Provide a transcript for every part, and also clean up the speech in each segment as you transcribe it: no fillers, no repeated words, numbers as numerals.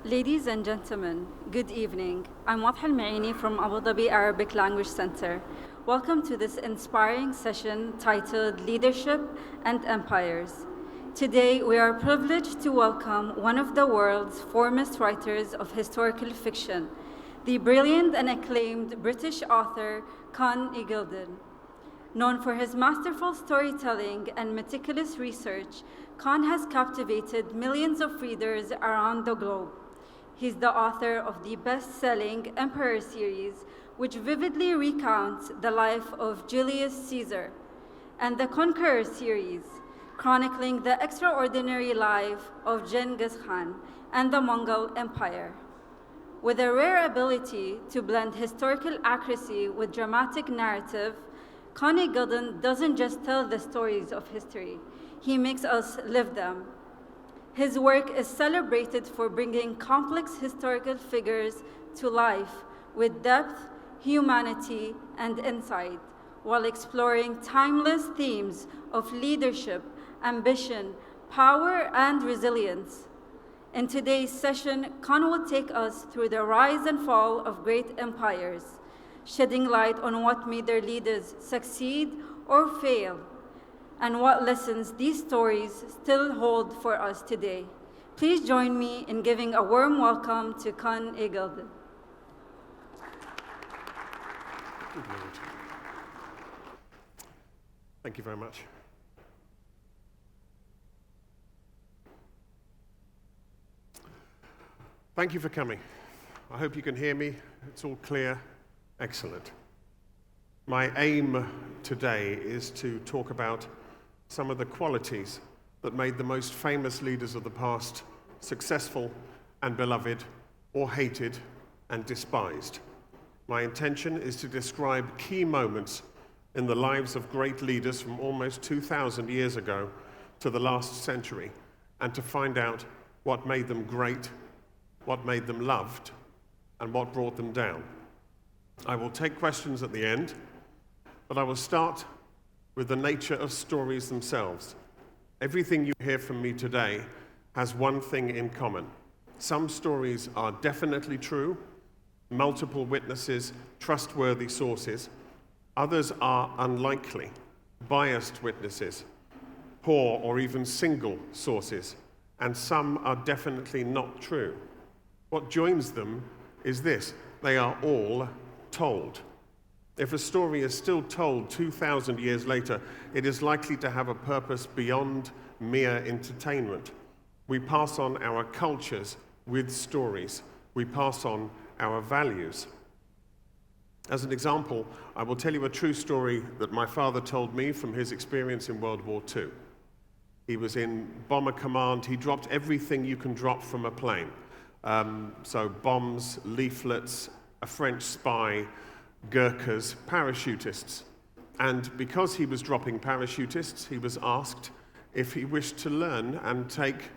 Ladies and gentlemen, good evening. I'm Wadha Al-Maini from Abu Dhabi Arabic Language Center. Welcome to this inspiring session titled Leadership and Empires. Today, we are privileged to welcome one of the world's foremost writers of historical fiction, the brilliant and acclaimed British author Conn Iggulden. Known for his masterful storytelling and meticulous research, Conn has captivated millions of readers around the globe. He's the author of the best-selling Emperor series, which vividly recounts the life of Julius Caesar, and the Conqueror series, chronicling the extraordinary life of Genghis Khan and the Mongol Empire. With a rare ability to blend historical accuracy with dramatic narrative, Conn Iggulden doesn't just tell the stories of history, he makes us live them. His work is celebrated for bringing complex historical figures to life with depth, humanity, and insight, while exploring timeless themes of leadership, ambition, power, and resilience. In today's session, Conn will take us through the rise and fall of great empires, shedding light on what made their leaders succeed or fail, and what lessons these stories still hold for us today. Please join me in giving a warm welcome to Conn Iggulden. Thank you very much. Thank you for coming. I hope you can hear me. It's all clear. Excellent. My aim today is to talk about some of the qualities that made the most famous leaders of the past successful and beloved, or hated and despised. My intention is to describe key moments in the lives of great leaders from almost 2,000 years ago to the last century, and to find out what made them great, what made them loved, and what brought them down. I will take questions at the end, but I will start with the nature of stories themselves. Everything you hear from me today has one thing in common. Some stories are definitely true, multiple witnesses, trustworthy sources. Others are unlikely, biased witnesses, poor or even single sources, and some are definitely not true. What joins them is this: they are all told. If a story is still told 2,000 years later, it is likely to have a purpose beyond mere entertainment. We pass on our cultures with stories. We pass on our values. As an example, I will tell you a true story that my father told me from his experience in World War II. He was in bomber command. He dropped everything you can drop from a plane. So bombs, leaflets, a French spy, Gurkhas, parachutists. And because he was dropping parachutists, he was asked if he wished to learn and take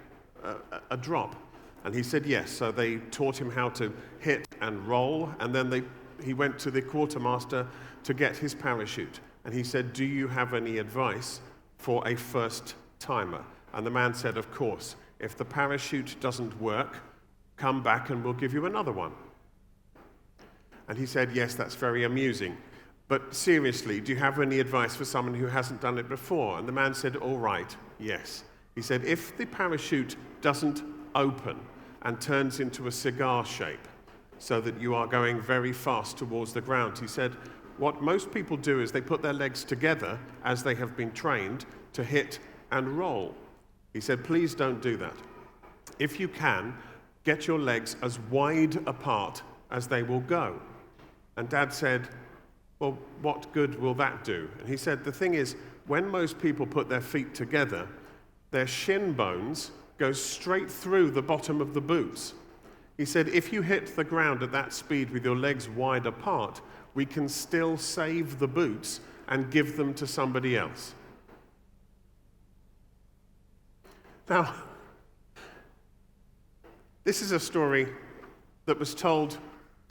a drop. And he said yes. So they taught him how to hit and roll, and then he went to the quartermaster to get his parachute. And he said, "Do you have any advice for a first timer?" And the man said, "Of course. If the parachute doesn't work, come back and we'll give you another one." And he said, "Yes, that's very amusing. But seriously, do you have any advice for someone who hasn't done it before?" And the man said, "All right, yes." He said, "If the parachute doesn't open and turns into a cigar shape so that you are going very fast towards the ground," he said, "what most people do is they put their legs together as they have been trained to hit and roll." He said, "Please don't do that. If you can, get your legs as wide apart as they will go." And Dad said, "Well, what good will that do?" And he said, "The thing is, when most people put their feet together, their shin bones go straight through the bottom of the boots." He said, "If you hit the ground at that speed with your legs wide apart, we can still save the boots and give them to somebody else." Now, this is a story that was told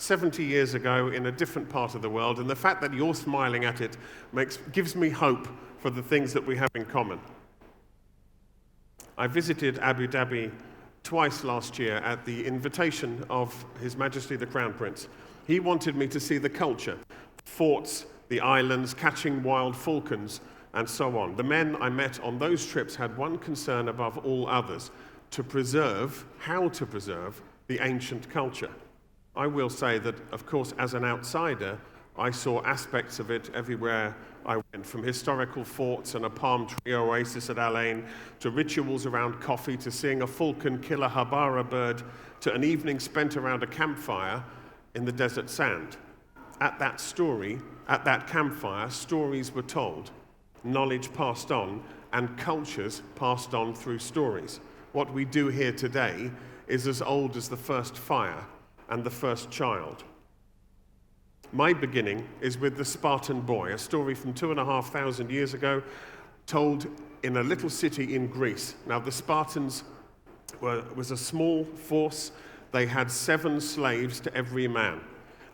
70 years ago in a different part of the world, and the fact that you're smiling at it gives me hope for the things that we have in common. I visited Abu Dhabi twice last year at the invitation of His Majesty the Crown Prince. He wanted me to see the culture, forts, the islands, catching wild falcons, and so on. The men I met on those trips had one concern above all others: how to preserve the ancient culture. I will say that, of course, as an outsider, I saw aspects of it everywhere I went, from historical forts and a palm tree oasis at Alain, to rituals around coffee, to seeing a falcon kill a habara bird, to an evening spent around a campfire in the desert sand. At that campfire, stories were told, knowledge passed on, and cultures passed on through stories. What we do here today is as old as the first fire and the first child. My beginning is with the Spartan boy, a story from 2,500 years ago, told in a little city in Greece. Now, the Spartans was a small force. They had 7 slaves to every man.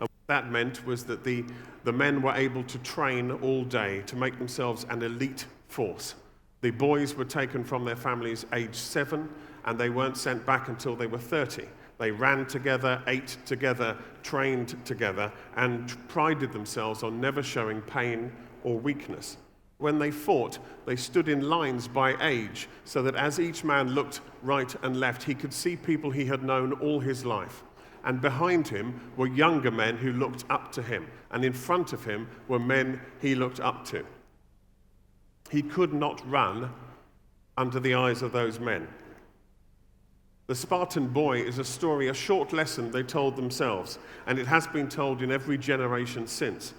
And what that meant was that the men were able to train all day to make themselves an elite force. The boys were taken from their families aged 7, and they weren't sent back until they were 30. They ran together, ate together, trained together, and prided themselves on never showing pain or weakness. When they fought, they stood in lines by age, so that as each man looked right and left, he could see people he had known all his life. And behind him were younger men who looked up to him, and in front of him were men he looked up to. He could not run under the eyes of those men. The Spartan boy is a story, a short lesson they told themselves, and it has been told in every generation since,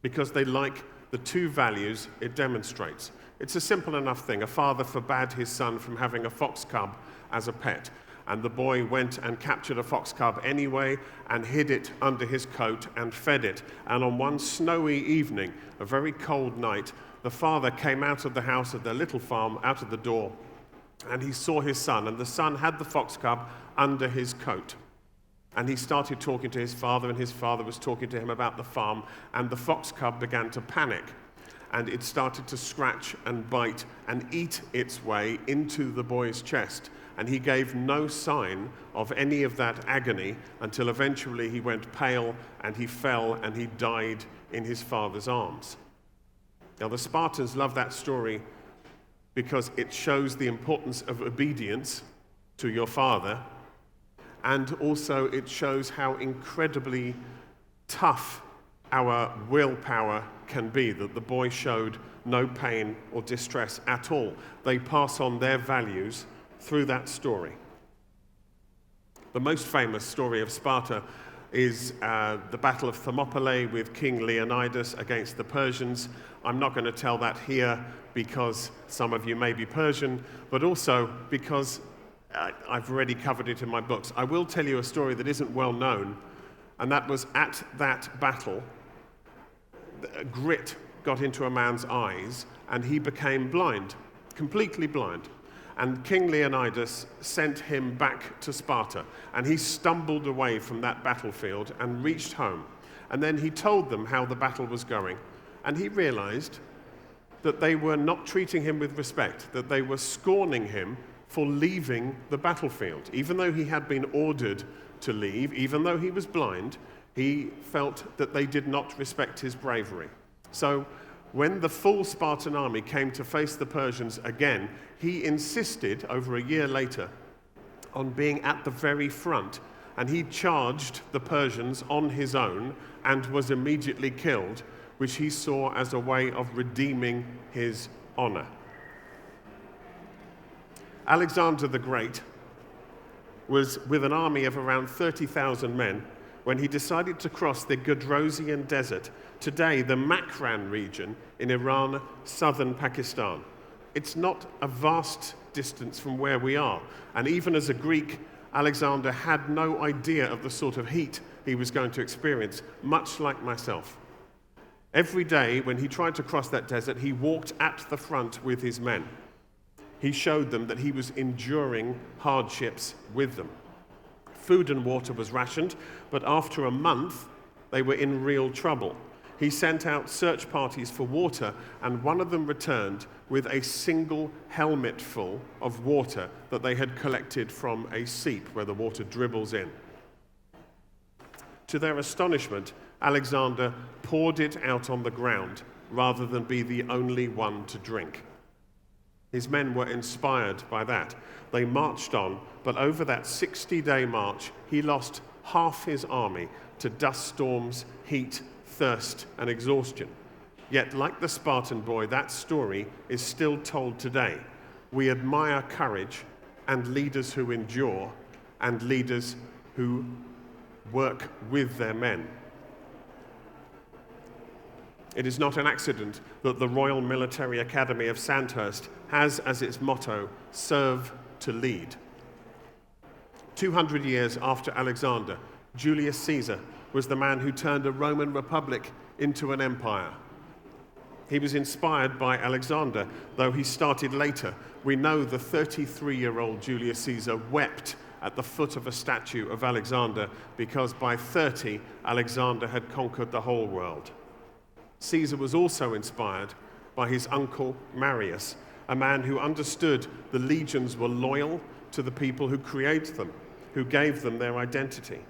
because they like the 2 values it demonstrates. It's a simple enough thing. A father forbade his son from having a fox cub as a pet, and the boy went and captured a fox cub anyway and hid it under his coat and fed it. And on one snowy evening, a very cold night, the father came out of the house of their little farm, out of the door, and he saw his son, and the son had the fox cub under his coat. And he started talking to his father, and his father was talking to him about the farm, and the fox cub began to panic, and it started to scratch and bite and eat its way into the boy's chest. And he gave no sign of any of that agony until eventually he went pale, and he fell, and he died in his father's arms. Now, the Spartans love that story because it shows the importance of obedience to your father, and also it shows how incredibly tough our willpower can be, that the boy showed no pain or distress at all. They pass on their values through that story. The most famous story of Sparta is the Battle of Thermopylae with King Leonidas against the Persians. I'm not going to tell that here because some of you may be Persian, but also because I've already covered it in my books. I will tell you a story that isn't well known, and that was at that battle, grit got into a man's eyes, and he became blind, completely blind. And King Leonidas sent him back to Sparta, and he stumbled away from that battlefield and reached home. And then he told them how the battle was going, and he realized that they were not treating him with respect, that they were scorning him for leaving the battlefield. Even though he had been ordered to leave, even though he was blind, he felt that they did not respect his bravery. So when the full Spartan army came to face the Persians again, he insisted, over a year later, on being at the very front, and he charged the Persians on his own and was immediately killed, which he saw as a way of redeeming his honor. Alexander the Great was with an army of around 30,000 men when he decided to cross the Gadrosian Desert, today the Makran region in Iran, southern Pakistan. It's not a vast distance from where we are, and even as a Greek, Alexander had no idea of the sort of heat he was going to experience, much like myself. Every day when he tried to cross that desert, he walked at the front with his men. He showed them that he was enduring hardships with them. Food and water was rationed, but after a month, they were in real trouble. He sent out search parties for water, and one of them returned with a single helmet full of water that they had collected from a seep where the water dribbles in. To their astonishment, Alexander poured it out on the ground rather than be the only one to drink. His men were inspired by that. They marched on, but over that 60-day march, he lost half his army to dust storms, heat, thirst, and exhaustion. Yet, like the Spartan boy, that story is still told today. We admire courage and leaders who endure and leaders who work with their men. It is not an accident that the Royal Military Academy of Sandhurst has as its motto, "Serve to lead." 200 years after Alexander, Julius Caesar was the man who turned a Roman republic into an empire. He was inspired by Alexander, though he started later. We know the 33-year-old Julius Caesar wept at the foot of a statue of Alexander because by 30, Alexander had conquered the whole world. Caesar was also inspired by his uncle Marius, a man who understood the legions were loyal to the people who created them, who gave them their identity.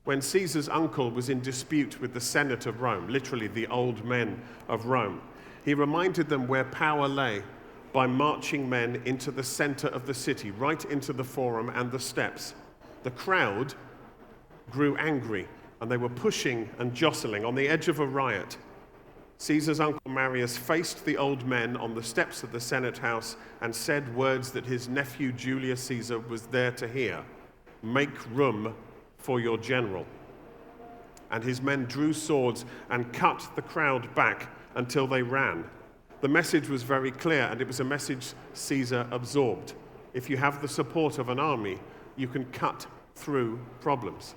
When Caesar's uncle was in dispute with the Senate of Rome, literally the old men of Rome, he reminded them where power lay by marching men into the center of the city, right into the forum and the steps. The crowd grew angry, and they were pushing and jostling on the edge of a riot. Caesar's uncle Marius faced the old men on the steps of the Senate house and said words that his nephew Julius Caesar was there to hear. "Make room for your general." And his men drew swords and cut the crowd back until they ran. The message was very clear, and it was a message Caesar absorbed. If you have the support of an army, you can cut through problems.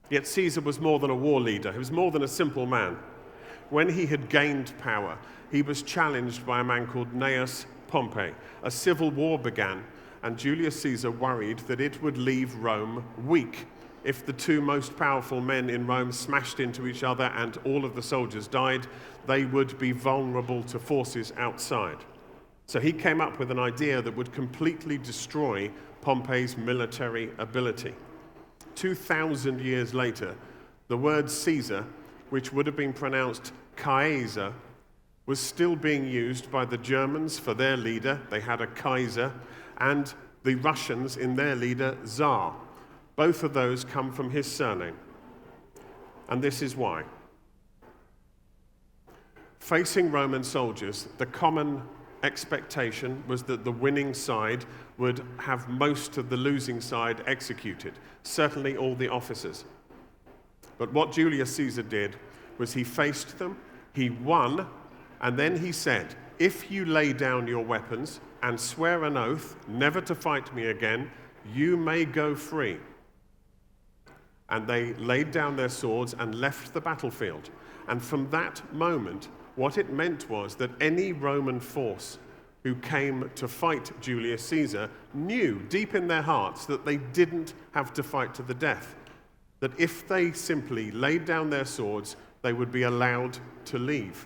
Yet Caesar was more than a war leader. He was more than a simple man. When he had gained power, he was challenged by a man called Gnaeus Pompey. A civil war began, and Julius Caesar worried that it would leave Rome weak. If the two most powerful men in Rome smashed into each other and all of the soldiers died, they would be vulnerable to forces outside. So he came up with an idea that would completely destroy Pompey's military ability. 2,000 years later, the word Caesar, which would have been pronounced Kaiser, was still being used by the Germans for their leader. They had a Kaiser, and the Russians in their leader, Tsar. Both of those come from his surname. And this is why. Facing Roman soldiers, the common expectation was that the winning side would have most of the losing side executed, certainly all the officers. But what Julius Caesar did was he faced them, he won, and then he said, "If you lay down your weapons and swear an oath never to fight me again, you may go free." And they laid down their swords and left the battlefield. And from that moment, what it meant was that any Roman force who came to fight Julius Caesar knew deep in their hearts that they didn't have to fight to the death. That if they simply laid down their swords, they would be allowed to leave.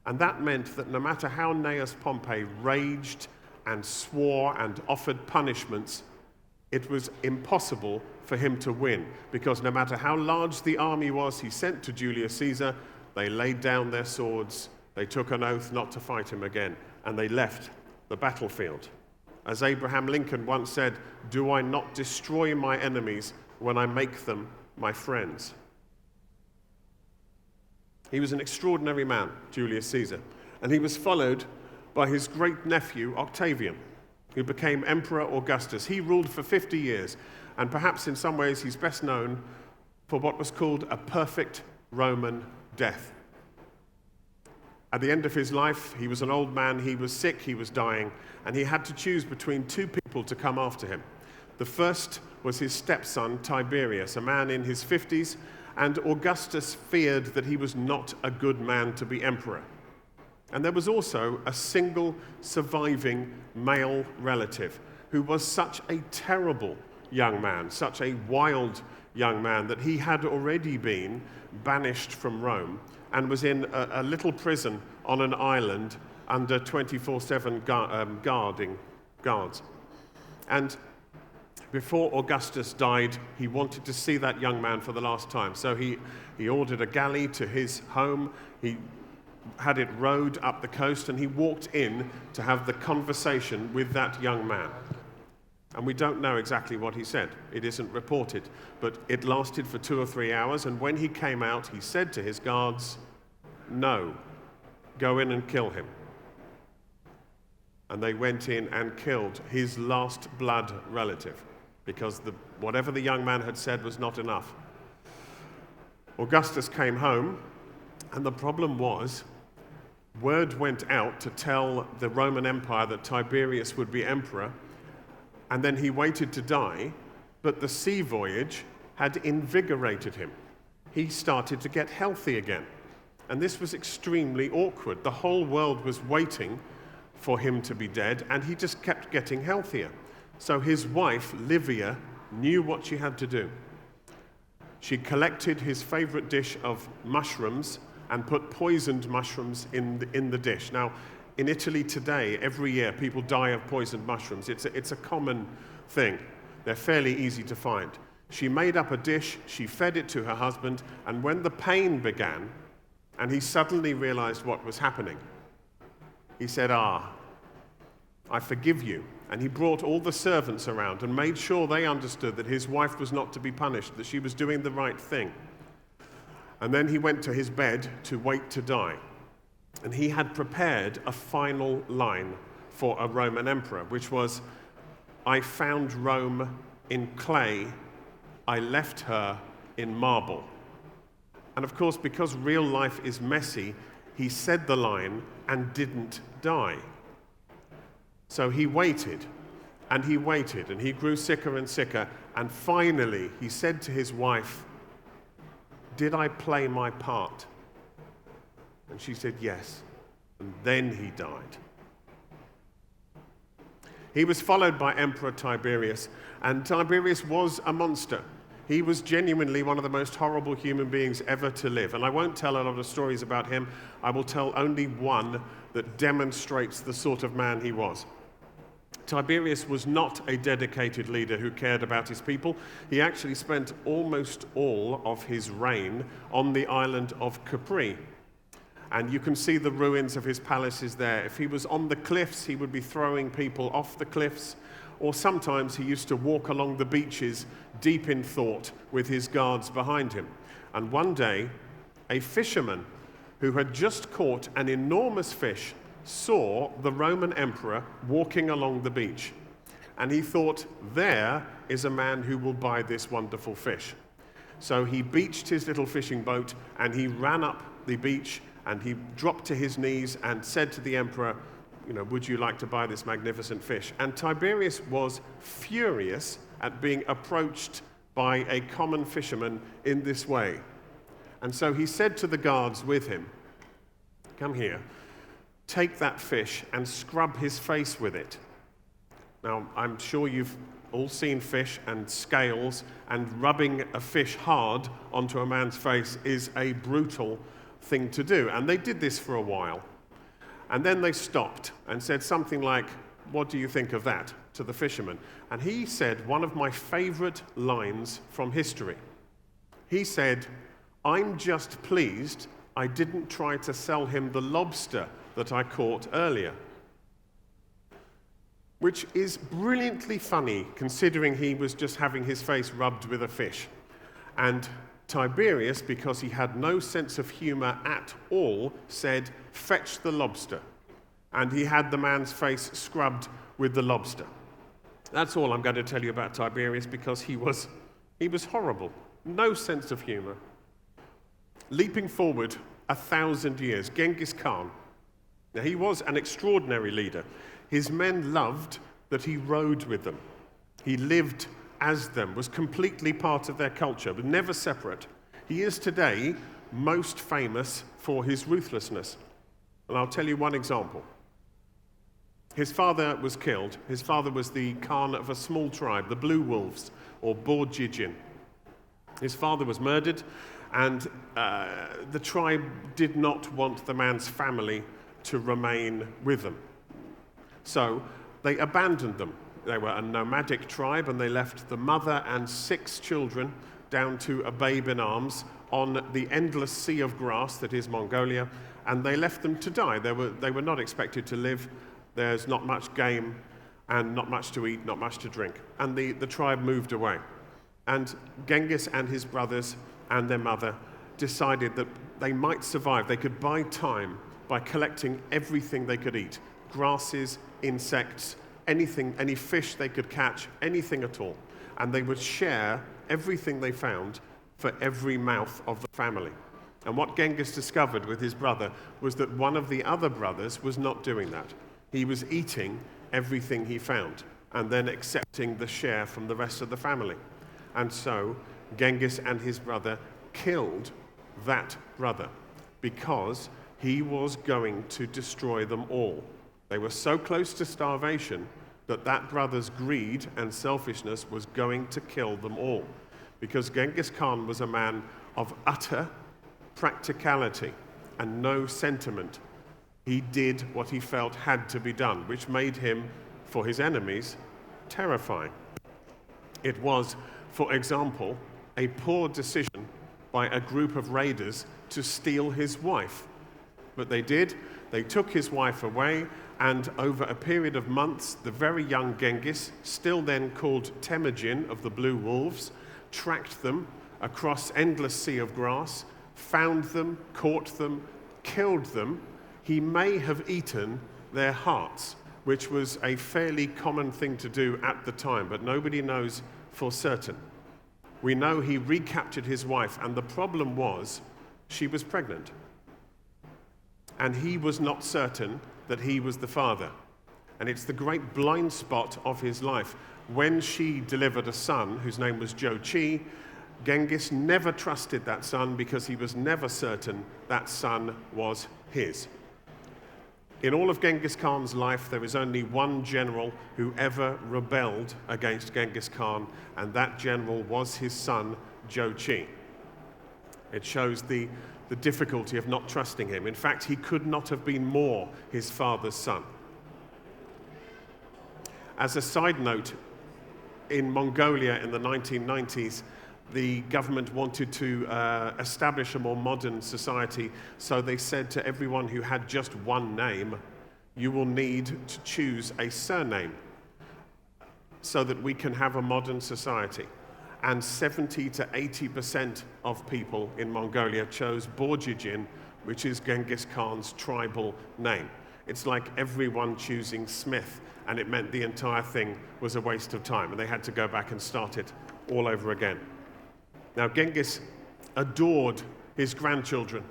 And that meant that no matter how Gnaeus Pompey raged and swore and offered punishments, it was impossible for him to win, because no matter how large the army was he sent to Julius Caesar, they laid down their swords, they took an oath not to fight him again, and they left the battlefield. As Abraham Lincoln once said, "Do I not destroy my enemies when I make them my friends?" He was an extraordinary man, Julius Caesar, and he was followed by his great-nephew Octavian, who became Emperor Augustus. He ruled for 50 years, and perhaps in some ways he's best known for what was called a perfect Roman death. At the end of his life, he was an old man, he was sick, he was dying, and he had to choose between two people to come after him. The first was his stepson, Tiberius, a man in his 50s, and Augustus feared that he was not a good man to be emperor. And there was also a single surviving male relative who was such a terrible young man, such a wild young man, that he had already been banished from Rome and was in a little prison on an island under 24/7 guards. And before Augustus died, he wanted to see that young man for the last time. So he ordered a galley to his home. He had it rowed up the coast, and he walked in to have the conversation with that young man. And we don't know exactly what he said. It isn't reported. But it lasted for 2 or 3 hours, and when he came out, he said to his guards, "No, go in and kill him." And they went in and killed his last blood relative, because whatever the young man had said was not enough. Augustus came home, and the problem was, word went out to tell the Roman Empire that Tiberius would be emperor, and then he waited to die, but the sea voyage had invigorated him. He started to get healthy again. And this was extremely awkward. The whole world was waiting for him to be dead, and he just kept getting healthier. So his wife, Livia, knew what she had to do. She collected his favorite dish of mushrooms and put poisoned mushrooms in the dish. Now, in Italy today, every year, people die of poisoned mushrooms. It's a common thing. They're fairly easy to find. She made up a dish, she fed it to her husband, and when the pain began, and he suddenly realized what was happening, he said, I forgive you. And he brought all the servants around and made sure they understood that his wife was not to be punished, that she was doing the right thing. And then he went to his bed to wait to die. And he had prepared a final line for a Roman emperor, which was, "I found Rome in clay, I left her in marble." And of course, because real life is messy, he said the line and didn't die. So he waited, and he waited, and he grew sicker and sicker, and finally he said to his wife, "Did I play my part?" And she said, "Yes." And then he died. He was followed by Emperor Tiberius, and Tiberius was a monster. He was genuinely one of the most horrible human beings ever to live. And I won't tell a lot of stories about him. I will tell only one that demonstrates the sort of man he was. Tiberius was not a dedicated leader who cared about his people. He actually spent almost all of his reign on the island of Capri. And you can see the ruins of his palaces there. If he was on the cliffs, he would be throwing people off the cliffs, or sometimes he used to walk along the beaches deep in thought with his guards behind him. And one day, a fisherman who had just caught an enormous fish saw the Roman emperor walking along the beach. And he thought, there is a man who will buy this wonderful fish. So he beached his little fishing boat, and he ran up the beach, and he dropped to his knees and said to the emperor, "Would you like to buy this magnificent fish?" And Tiberius was furious at being approached by a common fisherman in this way. And so he said to the guards with him, "Come here, take that fish and scrub his face with it." Now, I'm sure you've all seen fish and scales, and rubbing a fish hard onto a man's face is a brutal thing to do. And they did this for a while. And then they stopped and said something like, "What do you think of that?" to the fisherman. And he said one of my favorite lines from history. He said, "I'm just pleased I didn't try to sell him the lobster that I caught earlier." Which is brilliantly funny, considering he was just having his face rubbed with a fish. And Tiberius, because he had no sense of humor at all, said, "Fetch the lobster." And he had the man's face scrubbed with the lobster. That's all I'm going to tell you about Tiberius, because he was horrible. No sense of humor. Leaping forward 1,000 years, Genghis Khan. Now, he was an extraordinary leader. His men loved that he rode with them. He lived as them, was completely part of their culture, but never separate. He is today most famous for his ruthlessness. And I'll tell you one example. His father was killed. His father was the Khan of a small tribe, the Blue Wolves, or Borjigin. His father was murdered, and the tribe did not want the man's family to remain with them. So they abandoned them. They were a nomadic tribe, and they left the mother and 6 children down to a babe in arms on the endless sea of grass that is Mongolia, and they left them to die. They were not expected to live. There's not much game and not much to eat, not much to drink. And the tribe moved away. And Genghis and his brothers and their mother decided that they might survive. They could buy time by collecting everything they could eat: grasses, insects, anything, any fish they could catch, anything at all. And they would share everything they found for every mouth of the family. And what Genghis discovered with his brother was that one of the other brothers was not doing that. He was eating everything he found and then accepting the share from the rest of the family. And so Genghis and his brother killed that brother because he was going to destroy them all. They were so close to starvation that that brother's greed and selfishness was going to kill them all. Because Genghis Khan was a man of utter practicality and no sentiment. He did what he felt had to be done, which made him, for his enemies, terrifying. It was, for example, a poor decision by a group of raiders to steal his wife. But they did. They took his wife away, and over a period of months, the very young Genghis, still then called Temujin of the Blue Wolves, tracked them across endless sea of grass, found them, caught them, killed them. He may have eaten their hearts, which was a fairly common thing to do at the time, but nobody knows for certain. We know he recaptured his wife, and the problem was she was pregnant. And he was not certain that he was the father. And it's the great blind spot of his life. When she delivered a son, whose name was Jochi, Genghis never trusted that son because he was never certain that son was his. In all of Genghis Khan's life, there is only one general who ever rebelled against Genghis Khan, and that general was his son, Jochi. It shows the difficulty of not trusting him. In fact, he could not have been more his father's son. As a side note, in Mongolia in the 1990s, the government wanted to establish a more modern society, so they said to everyone who had just one name, you will need to choose a surname so that we can have a modern society. And 70 to 80% of people in Mongolia chose Borjigin, which is Genghis Khan's tribal name. It's like everyone choosing Smith, and it meant the entire thing was a waste of time, and they had to go back and start it all over again. Now, Genghis adored his grandchildren.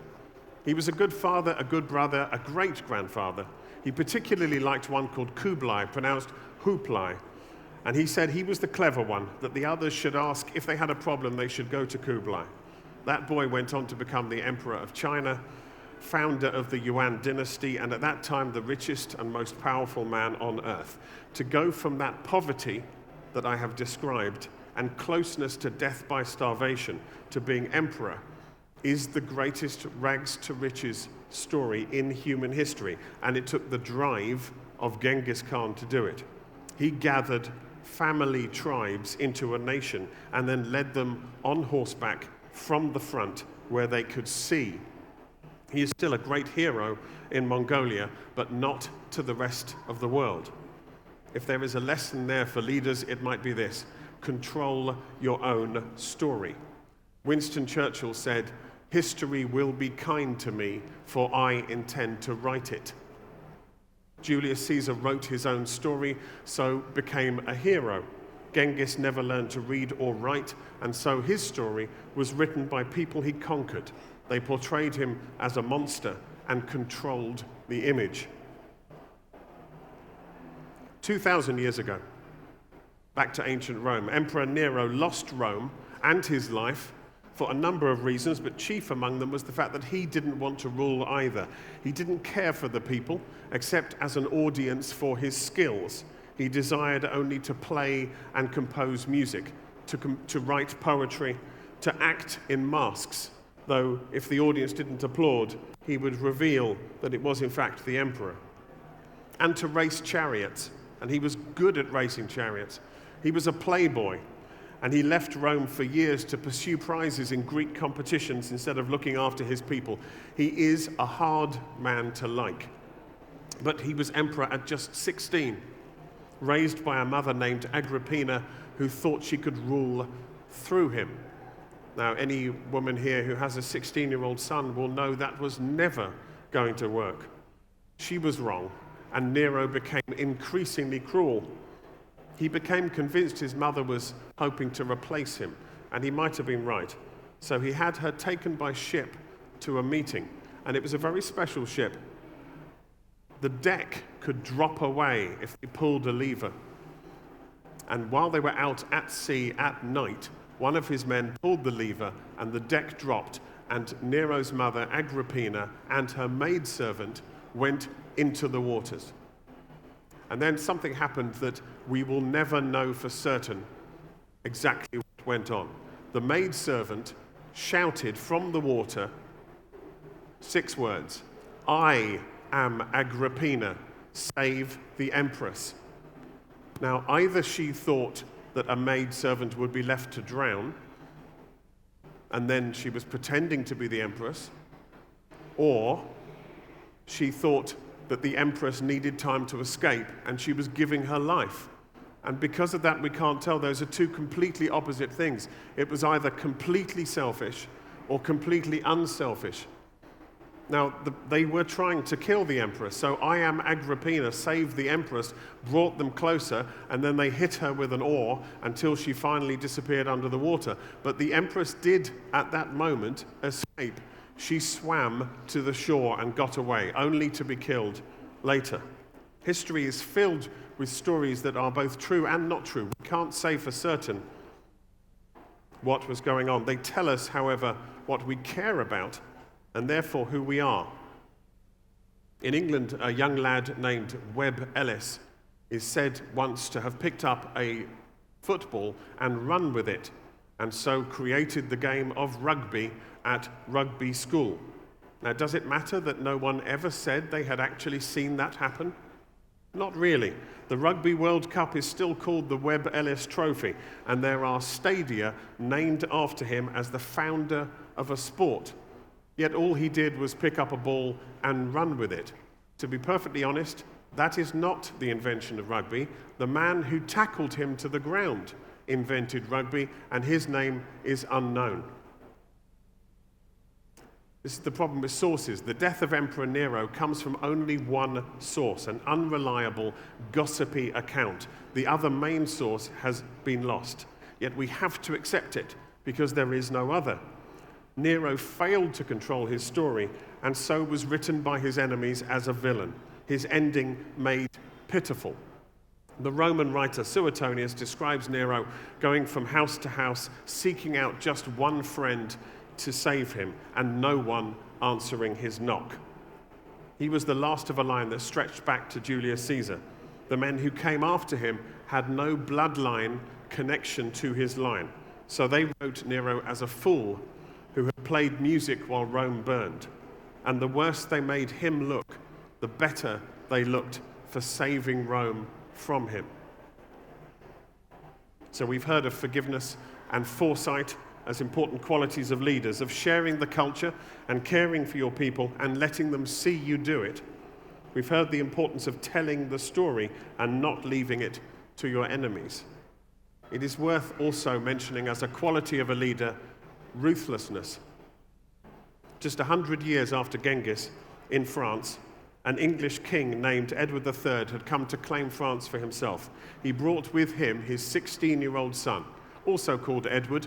He was a good father, a good brother, a great-grandfather. He particularly liked one called Kublai, pronounced Huplai. And he said he was the clever one, that the others should ask if they had a problem, they should go to Kublai. That boy went on to become the emperor of China, founder of the Yuan dynasty, and at that time the richest and most powerful man on earth. To go from that poverty that I have described and closeness to death by starvation to being emperor is the greatest rags to riches story in human history. And it took the drive of Genghis Khan to do it. He gathered family tribes into a nation and then led them on horseback from the front where they could see. He is still a great hero in Mongolia, but not to the rest of the world. If there is a lesson there for leaders, it might be this: control your own story. Winston Churchill said, "History will be kind to me, for I intend to write it." Julius Caesar wrote his own story, so became a hero. Genghis never learned to read or write, and so his story was written by people he conquered. They portrayed him as a monster and controlled the image. 2,000 years ago, back to ancient Rome, Emperor Nero lost Rome and his life for a number of reasons, but chief among them was the fact that he didn't want to rule either. He didn't care for the people, except as an audience for his skills. He desired only to play and compose music, to write poetry, to act in masks, though if the audience didn't applaud, he would reveal that it was in fact the emperor. And to race chariots, and he was good at racing chariots. He was a playboy, and he left Rome for years to pursue prizes in Greek competitions instead of looking after his people. He is a hard man to like. But he was emperor at just 16, raised by a mother named Agrippina who thought she could rule through him. Now, any woman here who has a 16-year-old son will know that was never going to work. She was wrong, and Nero became increasingly cruel. He became convinced his mother was hoping to replace him, and he might have been right. So he had her taken by ship to a meeting, and it was a very special ship. The deck could drop away if they pulled a lever. And while they were out at sea at night, one of his men pulled the lever, and the deck dropped, and Nero's mother, Agrippina, and her maidservant went into the waters. And then something happened that we will never know for certain exactly what went on. The maidservant shouted from the water 6 words: "I am Agrippina, save the empress." Now, either she thought that a maidservant would be left to drown, and then she was pretending to be the empress, or she thought that the empress needed time to escape and she was giving her life. And because of that, we can't tell. Those are two completely opposite things. It was either completely selfish or completely unselfish. Now, they were trying to kill the empress, so "I am Agrippina, save the empress" brought them closer, and then they hit her with an oar until she finally disappeared under the water. But the empress did, at that moment, escape. She swam to the shore and got away, only to be killed later. History is filled with stories that are both true and not true. We can't say for certain what was going on. They tell us, however, what we care about, and therefore who we are. In England, a young lad named Webb Ellis is said once to have picked up a football and run with it, and so created the game of rugby at rugby school. Now, does it matter that no one ever said they had actually seen that happen? Not really. The Rugby World Cup is still called the Webb Ellis Trophy, and there are stadia named after him as the founder of a sport. Yet all he did was pick up a ball and run with it. To be perfectly honest, that is not the invention of rugby. The man who tackled him to the ground invented rugby, and his name is unknown. This is the problem with sources. The death of Emperor Nero comes from only one source, an unreliable, gossipy account. The other main source has been lost. Yet we have to accept it, because there is no other. Nero failed to control his story, and so was written by his enemies as a villain, his ending made pitiful. The Roman writer Suetonius describes Nero going from house to house, seeking out just one friend to save him, and no one answering his knock. He was the last of a line that stretched back to Julius Caesar. The men who came after him had no bloodline connection to his line, so they wrote Nero as a fool who had played music while Rome burned. And the worse they made him look, the better they looked for saving Rome from him. So we've heard of forgiveness and foresight as important qualities of leaders, of sharing the culture and caring for your people and letting them see you do it. We've heard the importance of telling the story and not leaving it to your enemies. It is worth also mentioning as a quality of a leader, ruthlessness. Just 100 years after Genghis in France, an English king named Edward III had come to claim France for himself. He brought with him his 16-year-old son, also called Edward,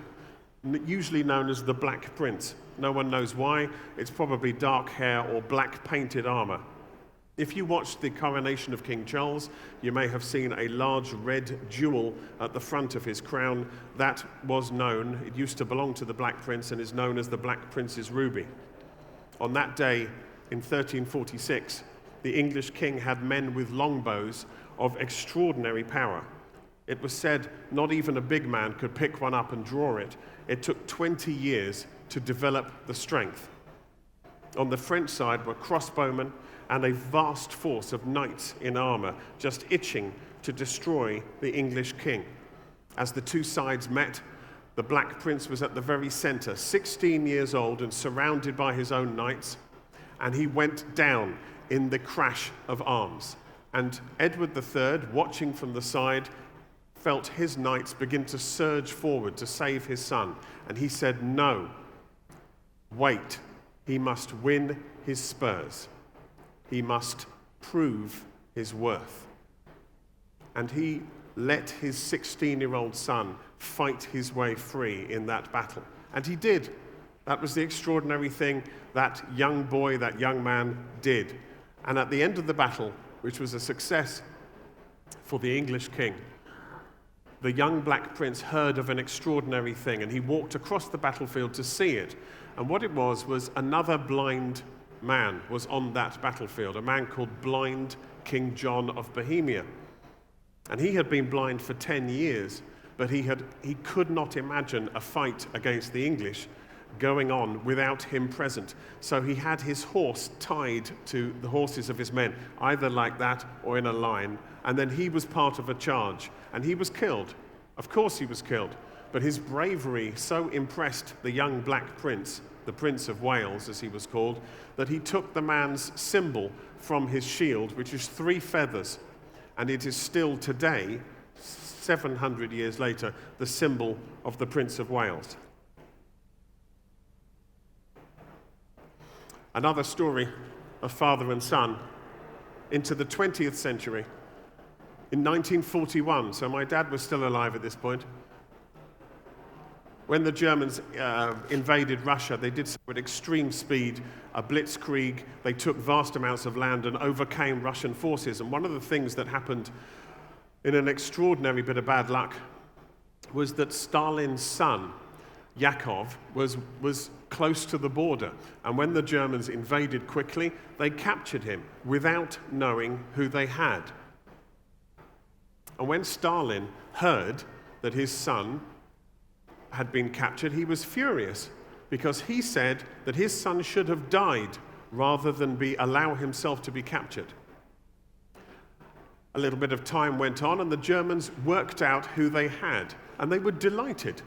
usually known as the Black Prince. No one knows why. It's probably dark hair or black painted armor. If you watched the coronation of King Charles, you may have seen a large red jewel at the front of his crown. That was known, it used to belong to the Black Prince and is known as the Black Prince's ruby. On that day, in 1346, the English king had men with longbows of extraordinary power. It was said not even a big man could pick one up and draw it. It took 20 years to develop the strength. On the French side were crossbowmen and a vast force of knights in armor, just itching to destroy the English king. As the two sides met, the Black Prince was at the very center, 16 years old and surrounded by his own knights, and he went down in the crash of arms. And Edward III, watching from the side, felt his knights begin to surge forward to save his son. And he said, "No, wait, he must win his spurs. He must prove his worth." And he let his 16-year-old son fight his way free in that battle. And he did. That was the extraordinary thing that young boy, that young man did. And at the end of the battle, which was a success for the English king, the young Black Prince heard of an extraordinary thing, and he walked across the battlefield to see it. And what it was another blind man was on that battlefield, a man called Blind King John of Bohemia. And he had been blind for 10 years, but he could not imagine a fight against the English going on without him present. So he had his horse tied to the horses of his men, either like that or in a line, and then he was part of a charge, and he was killed. Of course he was killed, but his bravery so impressed the young Black Prince, the Prince of Wales as he was called, that he took the man's symbol from his shield, which is 3 feathers, and it is still today, 700 years later, the symbol of the Prince of Wales. Another story of father and son into the 20th century. In 1941, so my dad was still alive at this point, when the Germans invaded Russia, they did so at extreme speed, a blitzkrieg. They took vast amounts of land and overcame Russian forces. And one of the things that happened in an extraordinary bit of bad luck was that Stalin's son, Yakov, was close to the border. And when the Germans invaded quickly, they captured him without knowing who they had. And when Stalin heard that his son had been captured, he was furious because he said that his son should have died rather than allow himself to be captured. A little bit of time went on and the Germans worked out who they had, and they were delighted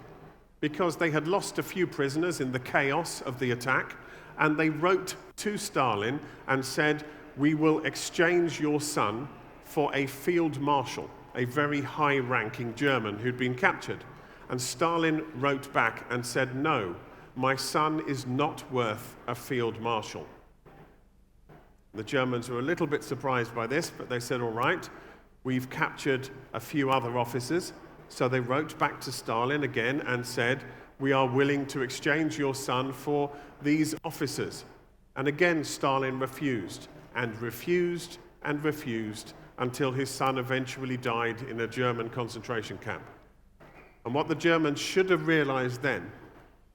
because they had lost a few prisoners in the chaos of the attack, and they wrote to Stalin and said, "We will exchange your son for a field marshal, a very high-ranking German who'd been captured." And Stalin wrote back and said, "No, my son is not worth a field marshal." The Germans were a little bit surprised by this, but they said, "All right, we've captured a few other officers." So they wrote back to Stalin again and said, "We are willing to exchange your son for these officers." And again, Stalin refused and refused and refused until his son eventually died in a German concentration camp. And what the Germans should have realized then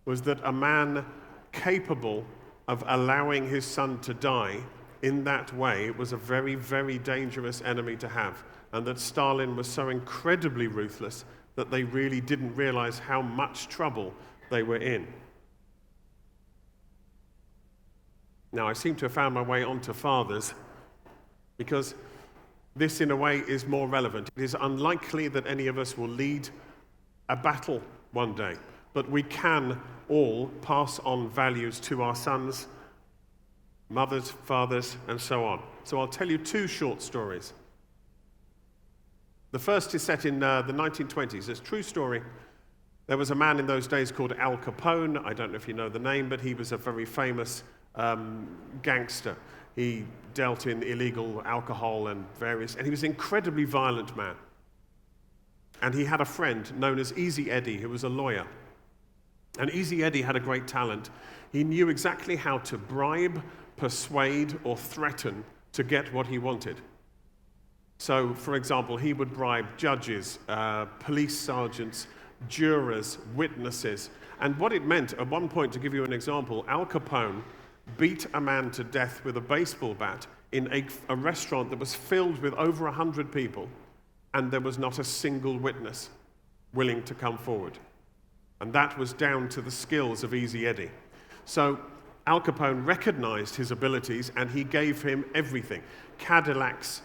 was that a man capable of allowing his son to die in that way was a very, very dangerous enemy to have, and that Stalin was so incredibly ruthless that they really didn't realize how much trouble they were in. Now, I seem to have found my way onto fathers because this, in a way, is more relevant. It is unlikely that any of us will lead a battle one day, but we can all pass on values to our sons, mothers, fathers, and so on. So I'll tell you 2 short stories. The first is set in the 1920s. It's a true story. There was a man in those days called Al Capone. I don't know if you know the name, but he was a very famous gangster. He dealt in illegal alcohol and he was an incredibly violent man. And he had a friend known as Easy Eddie, who was a lawyer. And Easy Eddie had a great talent. He knew exactly how to bribe, persuade, or threaten to to get what he wanted. So, for example, he would bribe judges, police sergeants, jurors, witnesses. And what it meant, at one point, to give you an example, Al Capone beat a man to death with a baseball bat in a restaurant that was filled with over 100 people, and there was not a single witness willing to come forward. And that was down to the skills of Easy Eddie. So Al Capone recognized his abilities, and he gave him everything. Cadillacs,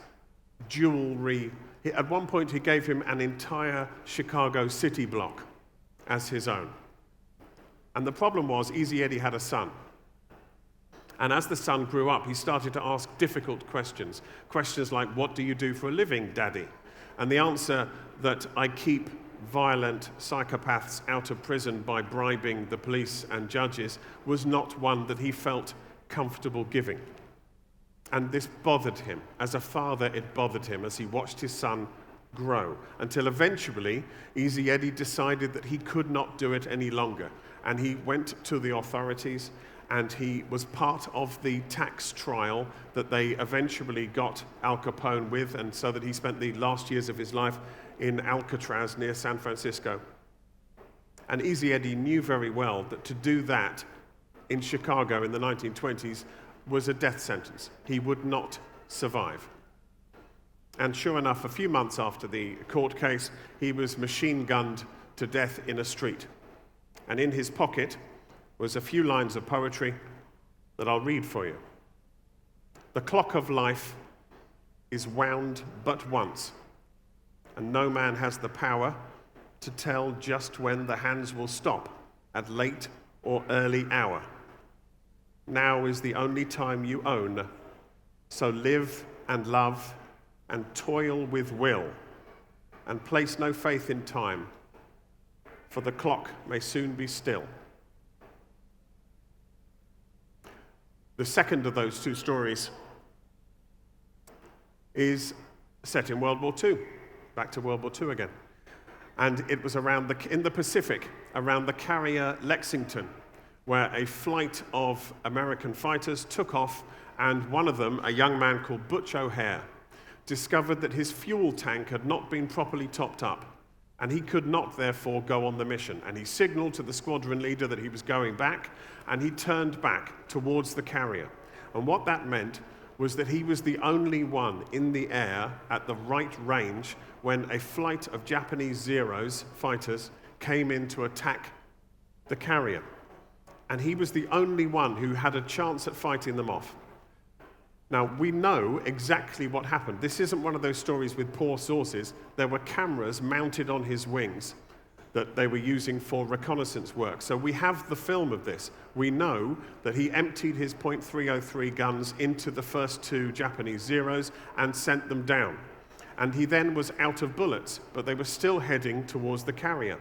jewelry. At one point, he gave him an entire Chicago city block as his own. And the problem was, Easy Eddie had a son. And as the son grew up, he started to ask difficult questions. Questions like, what do you do for a living, Daddy? And the answer that I keep violent psychopaths out of prison by bribing the police and judges was not one that he felt comfortable giving. And this bothered him. As a father, it bothered him as he watched his son grow, until eventually Easy Eddie decided that he could not do it any longer. And he went to the authorities, and he was part of the tax trial that they eventually got Al Capone with, and so that he spent the last years of his life in Alcatraz near San Francisco. And Easy Eddie knew very well that to do that in Chicago in the 1920s was a death sentence. He would not survive. And sure enough, a few months after the court case, he was machine-gunned to death in a street. And in his pocket was a few lines of poetry that I'll read for you. The clock of life is wound but once, and no man has the power to tell just when the hands will stop, at late or early hour. Now is the only time you own, so live and love and toil with will, and place no faith in time, for the clock may soon be still. The second of those two stories is set in World War II, back to World War II again. And it was in the Pacific, around the carrier Lexington, where a flight of American fighters took off, and one of them, a young man called Butch O'Hare, discovered that his fuel tank had not been properly topped up, and he could not therefore go on the mission. And he signaled to the squadron leader that he was going back, and he turned back towards the carrier. And what that meant was that he was the only one in the air at the right range when a flight of Japanese Zeros, fighters, came in to attack the carrier. And he was the only one who had a chance at fighting them off. Now, we know exactly what happened. This isn't one of those stories with poor sources. There were cameras mounted on his wings that they were using for reconnaissance work. So we have the film of this. We know that he emptied his .303 guns into the first two Japanese Zeros and sent them down. And he then was out of bullets, but they were still heading towards the carrier.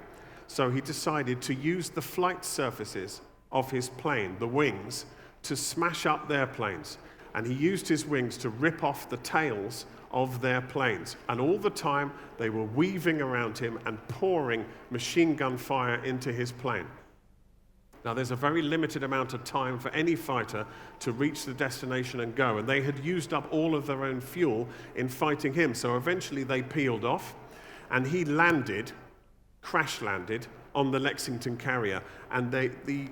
So he decided to use the flight surfaces of his plane, the wings, to smash up their planes. And he used his wings to rip off the tails of their planes. And all the time, they were weaving around him and pouring machine gun fire into his plane. Now, there's a very limited amount of time for any fighter to reach the destination and go. And they had used up all of their own fuel in fighting him. So eventually, they peeled off, and he crash-landed on the Lexington carrier. And the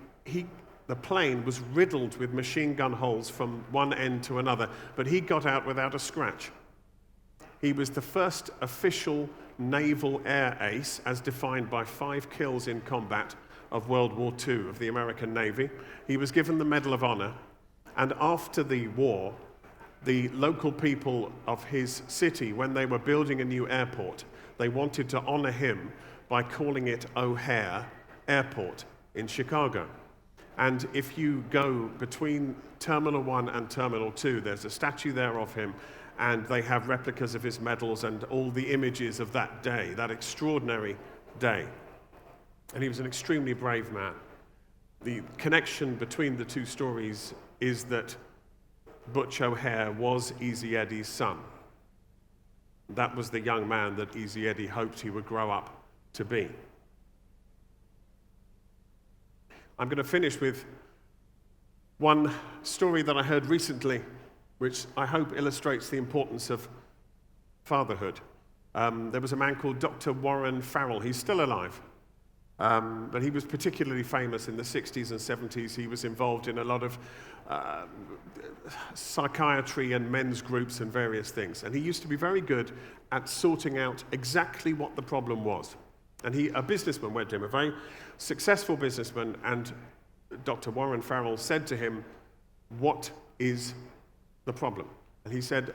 plane was riddled with machine gun holes from one end to another, but he got out without a scratch. He was the first official naval air ace, as defined by 5 kills in combat of World War II of the American Navy. He was given the Medal of Honor, and after the war, the local people of his city, when they were building a new airport, they wanted to honor him by calling it O'Hare Airport in Chicago. And if you go between Terminal 1 and Terminal 2, there's a statue there of him, and they have replicas of his medals and all the images of that day, that extraordinary day. And he was an extremely brave man. The connection between the two stories is that Butch O'Hare was Easy Eddie's son. That was the young man that Easy Eddie hoped he would grow up to be. I'm going to finish with one story that I heard recently which I hope illustrates the importance of fatherhood. There was a man called Dr. Warren Farrell. He's still alive, but he was particularly famous in the 60s and 70s. He was involved in a lot of psychiatry and men's groups and various things. And he used to be very good at sorting out exactly what the problem was. And a businessman went to him, a very successful businessman, and Dr. Warren Farrell said to him, "What is the problem?" And he said,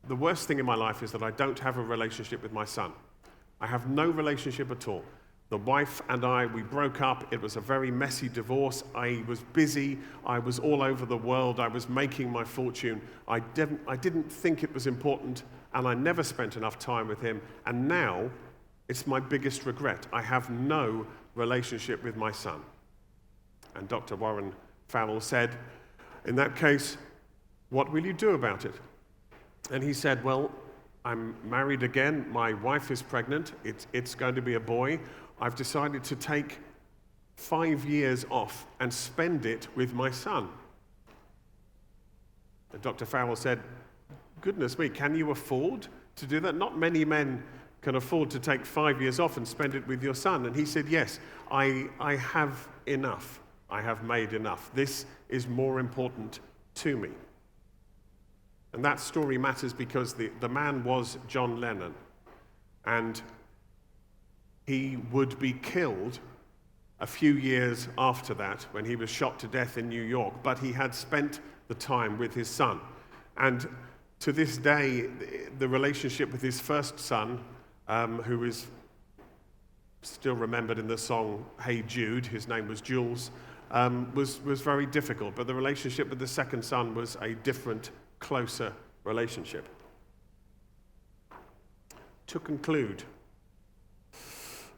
"The worst thing in my life is that I don't have a relationship with my son. I have no relationship at all. The wife and I, we broke up. It was a very messy divorce. I was busy. I was all over the world. I was making my fortune. I didn't think it was important, and I never spent enough time with him. And now, it's my biggest regret. I have no relationship with my son." And Dr. Warren Farrell said, "In that case, what will you do about it?" And he said, "Well, I'm married again. My wife is pregnant. It's going to be a boy. I've decided to take 5 years off and spend it with my son." And Dr. Farrell said, "Goodness me, can you afford to do that? Not many men can afford to take 5 years off and spend it with your son." And he said, "Yes, I have enough. I have made enough. This is more important to me." And that story matters because the man was John Lennon, and he would be killed a few years after that when he was shot to death in New York, but he had spent the time with his son. And to this day, the relationship with his first son, who is still remembered in the song Hey Jude, his name was Jules, was very difficult, but the relationship with the second son was a different, closer relationship. To conclude,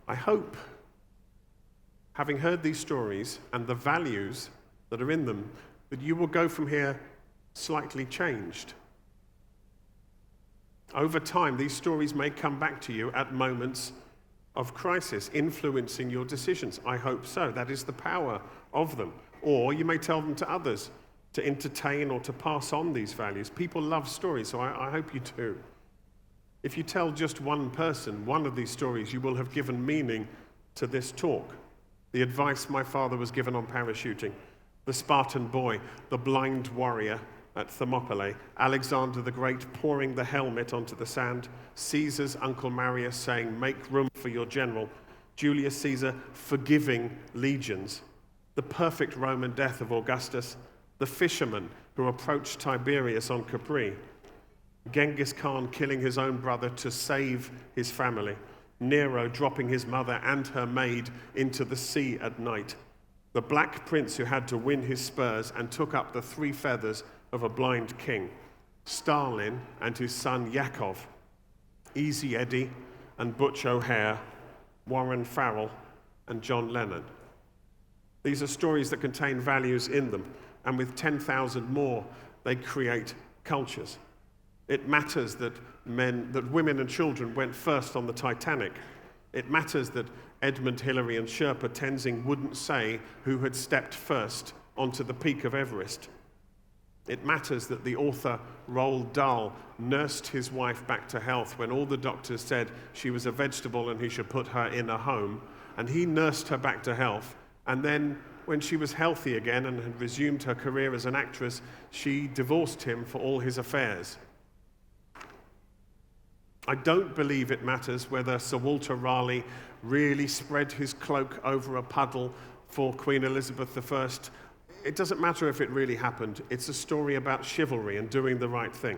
I hope, having heard these stories and the values that are in them, that you will go from here slightly changed. Over time, these stories may come back to you at moments of crisis, influencing your decisions. I hope so. That is the power of them. Or you may tell them to others to entertain or to pass on these values. People love stories, so I hope you do. If you tell just one person one of these stories, you will have given meaning to this talk. The advice my father was given on parachuting, the Spartan boy, the blind warrior at Thermopylae, Alexander the Great pouring the helmet onto the sand, Caesar's Uncle Marius saying, "Make room for your general," Julius Caesar forgiving legions, the perfect Roman death of Augustus, the fisherman who approached Tiberius on Capri, Genghis Khan killing his own brother to save his family, Nero dropping his mother and her maid into the sea at night, the Black Prince who had to win his spurs and took up the 3 feathers of a blind king, Stalin and his son Yakov, Easy Eddie and Butch O'Hare, Warren Farrell and John Lennon. These are stories that contain values in them, and with 10,000 more, they create cultures. It matters that women and children went first on the Titanic. It matters that Edmund Hillary and Sherpa Tenzing wouldn't say who had stepped first onto the peak of Everest. It matters that the author Roald Dahl nursed his wife back to health when all the doctors said she was a vegetable and he should put her in a home, and he nursed her back to health. And then when she was healthy again and had resumed her career as an actress, she divorced him for all his affairs. I don't believe it matters whether Sir Walter Raleigh really spread his cloak over a puddle for Queen Elizabeth I. It doesn't matter if it really happened. It's a story about chivalry and doing the right thing.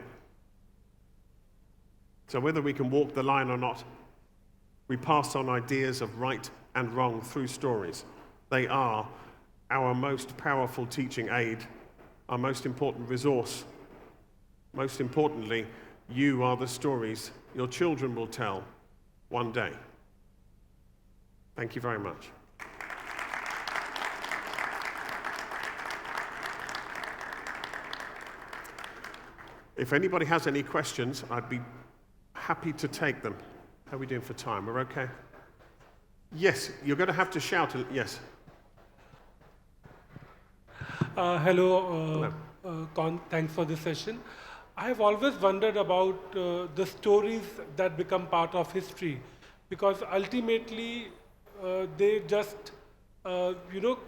So whether we can walk the line or not, we pass on ideas of right and wrong through stories. They are our most powerful teaching aid, our most important resource. Most importantly, you are the stories your children will tell one day. Thank you very much. If anybody has any questions, I'd be happy to take them. How are we doing for time? We're okay? Yes, you're going to have to shout. Yes. Hello. Conn, thanks for this session. I have always wondered about the stories that become part of history, because ultimately they just, you know,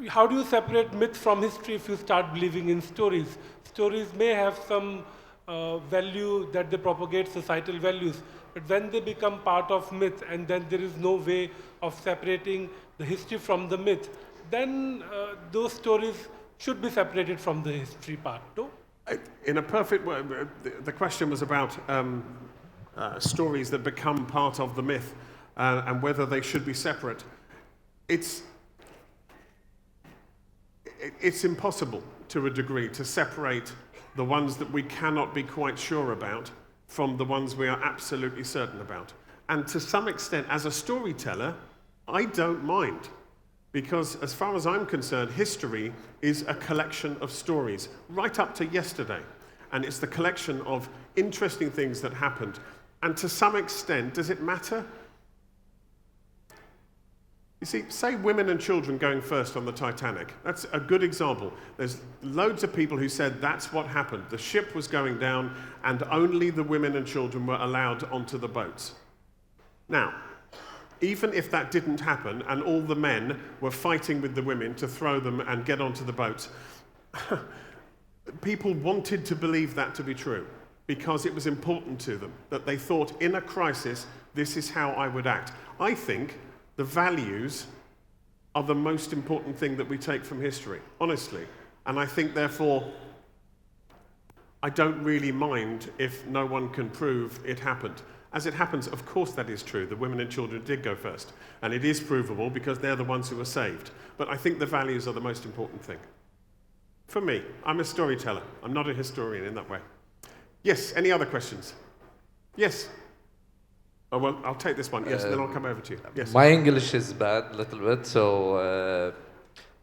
how do you separate myth from history if you start believing in stories? Stories may have some value that they propagate societal values, but when they become part of myth and then there is no way of separating the history from the myth, then those stories should be separated from the history part, no? In a perfect way, the question was about stories that become part of the myth and whether they should be separate. It's impossible to a degree to separate the ones that we cannot be quite sure about from the ones we are absolutely certain about. And to some extent, as a storyteller, I don't mind. Because as far as I'm concerned, history is a collection of stories, right up to yesterday. And it's the collection of interesting things that happened. And to some extent, does it matter? You see, say women and children going first on the Titanic. That's a good example. There's loads of people who said that's what happened. The ship was going down and only the women and children were allowed onto the boats. Now, even if that didn't happen and all the men were fighting with the women to throw them and get onto the boats, people wanted to believe that to be true because it was important to them, that they thought in a crisis, this is how I would act. I think the values are the most important thing that we take from history, honestly. And I think, therefore, I don't really mind if no one can prove it happened. As it happens, of course that is true. The women and children did go first. And it is provable because they're the ones who were saved. But I think the values are the most important thing. For me, I'm a storyteller. I'm not a historian in that way. Yes, any other questions? Yes? Oh, well, I'll take this one. Yes, and then I'll come over to you. Yes. My English is bad a little bit, so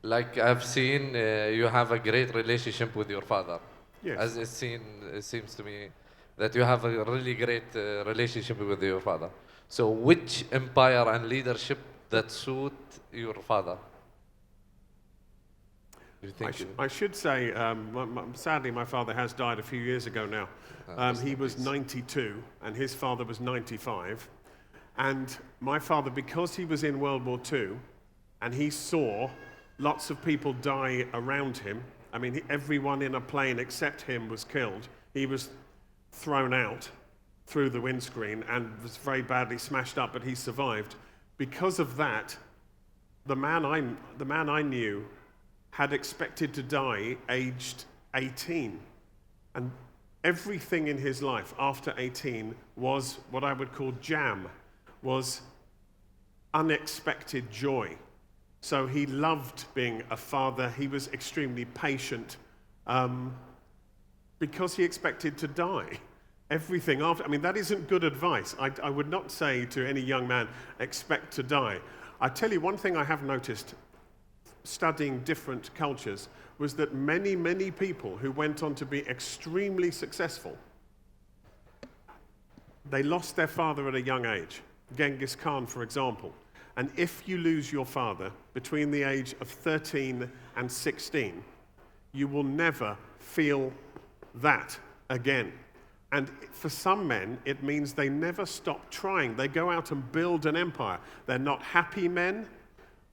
like I've seen, you have a great relationship with your father. Yes. As it seems to me that you have a really great relationship with your father. So which empire and leadership that suit your father? Do you think I should say, sadly, my father has died a few years ago now. He was 92, and his father was 95. And my father, because he was in World War II, and he saw lots of people die around him, I mean, everyone in a plane except him was killed. He was thrown out through the windscreen and was very badly smashed up, but he survived. Because of that, the man I knew had expected to die aged 18. And everything in his life after 18 was what I would call jam, was unexpected joy. So he loved being a father. He was extremely patient because he expected to die. Everything after, I mean, that isn't good advice. I would not say to any young man, expect to die. I tell you one thing I have noticed studying different cultures was that many, many people who went on to be extremely successful, they lost their father at a young age. Genghis Khan, for example. And if you lose your father between the age of 13 and 16, you will never feel that again. And for some men, it means they never stop trying. They go out and build an empire. They're not happy men,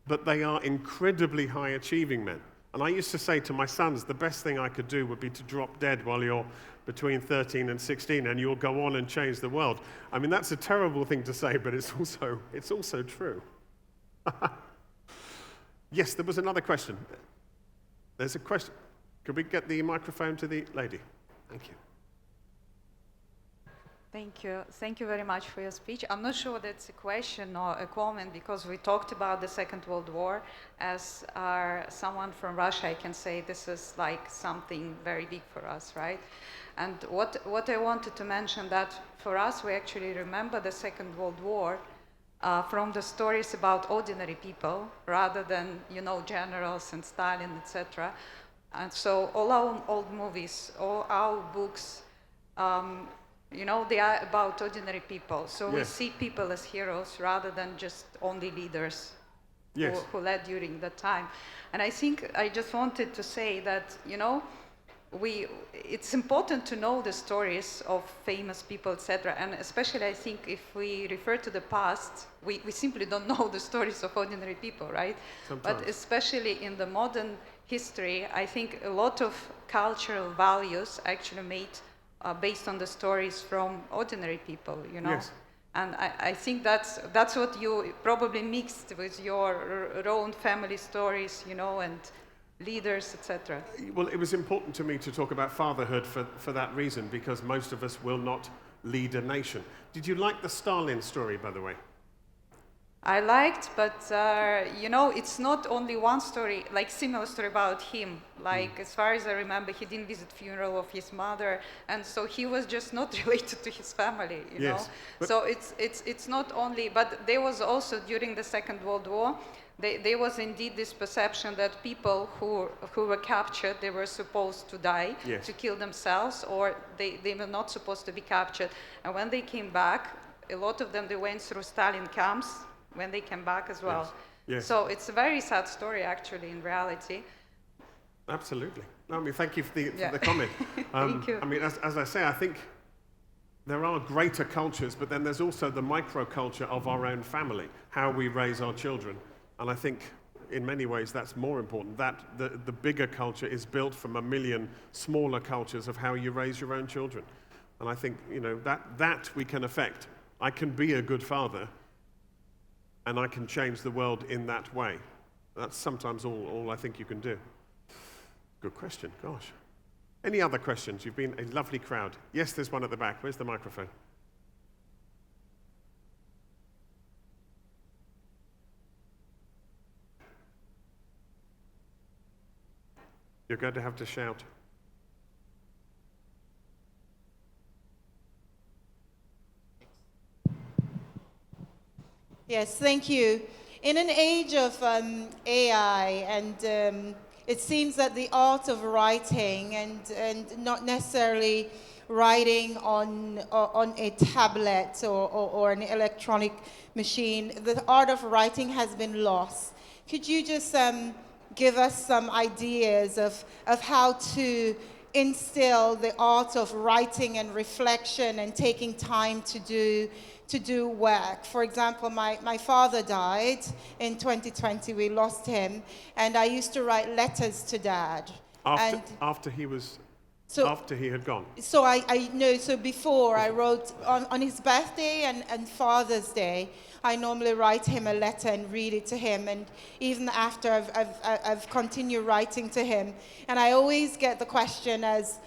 but they are incredibly high-achieving men. And I used to say to my sons, the best thing I could do would be to drop dead while you're between 13 and 16, and you'll go on and change the world. I mean, that's a terrible thing to say, but it's also true. Yes, there was another question. There's a question. Could we get the microphone to the lady? Thank you. Thank you. Thank you very much for your speech. I'm not sure that's a question or a comment because we talked about the Second World War. As someone from Russia, I can say this is like something very big for us, right? And what I wanted to mention that for us, we actually remember the Second World War from the stories about ordinary people rather than, generals and Stalin, etc. And so all our old movies, all our books, they are about ordinary people. So we see people as heroes rather than just only leaders. Yes. who led during that time. And I think I just wanted to say that, it's important to know the stories of famous people, etc. And especially, I think, if we refer to the past, we simply don't know the stories of ordinary people, right? Sometimes. But especially in the modern history, I think a lot of cultural values actually made based on the stories from ordinary people, Yes. And I think that's what you probably mixed with your own family stories, and leaders, etc. Well, it was important to me to talk about fatherhood for that reason, because most of us will not lead a nation. Did you like the Stalin story, by the way? I liked, but it's not only one story, like similar story about him. Like as far as I remember, he didn't visit funeral of his mother, and so he was just not related to his family. You know. So it's not only, but there was also during the Second World War, there was indeed this perception that people who were captured, they were supposed to die, to kill themselves, or they were not supposed to be captured. And when they came back, a lot of them, they went through Stalin camps when they came back as well. Yes. So it's a very sad story, actually, in reality. Absolutely. No, I mean, thank you for the comment. Thank you. I mean, as I say, I think there are greater cultures, but then there's also the microculture of our own family, how we raise our children. And I think in many ways that's more important, that the bigger culture is built from a million smaller cultures of how you raise your own children. And I think, that we can affect. I can be a good father, and I can change the world in that way. That's sometimes all I think you can do. Good question, gosh. Any other questions? You've been a lovely crowd. Yes, there's one at the back. Where's the microphone? You're going to have to shout. Yes, thank you. In an age of AI, and it seems that the art of writing, and not necessarily writing on a tablet or an electronic machine, the art of writing has been lost. Could you just give us some ideas of how to instill the art of writing and reflection and taking time to do work? For example, my father died in 2020. We lost him, and I used to write letters to Dad. After he had gone. So I know. So before, I wrote on his birthday and Father's Day, I normally write him a letter and read it to him. And even after, I've continued writing to him. And I always get the question as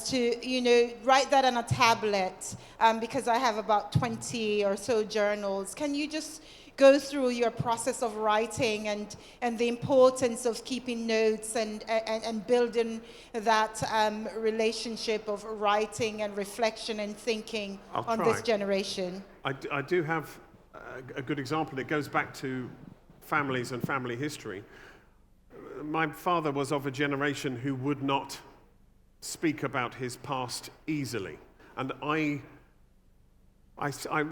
to, write that on a tablet, because I have about 20 or so journals. Can you just go through your process of writing and the importance of keeping notes and building that relationship of writing and reflection and thinking on this generation? I do have a good example. It goes back to families and family history. My father was of a generation who would not speak about his past easily. And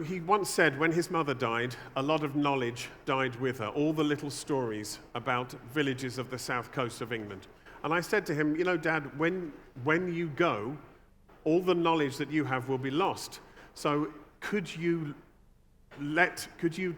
he once said when his mother died, a lot of knowledge died with her, all the little stories about villages of the south coast of England. And I said to him, Dad, when you go, all the knowledge that you have will be lost. So could you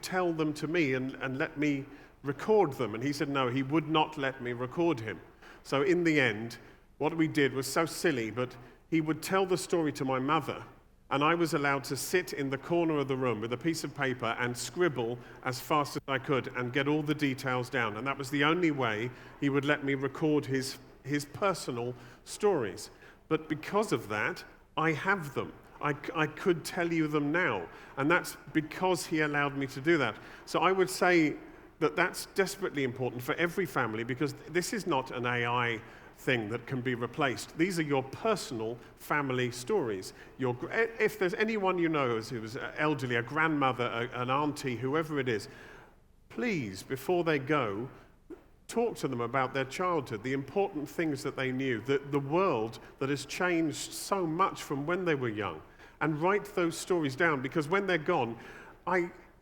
tell them to me and let me record them? And he said no, he would not let me record him. So in the end, what we did was so silly, but he would tell the story to my mother, and I was allowed to sit in the corner of the room with a piece of paper and scribble as fast as I could and get all the details down. And that was the only way he would let me record his personal stories. But because of that, I have them. I could tell you them now. And that's because he allowed me to do that. So I would say that that's desperately important for every family, because this is not an AI thing that can be replaced. These are your personal family stories. If there's anyone you know who's elderly, a grandmother, an auntie, whoever it is, please, before they go, talk to them about their childhood, the important things that they knew, the world that has changed so much from when they were young, and write those stories down, because when they're gone,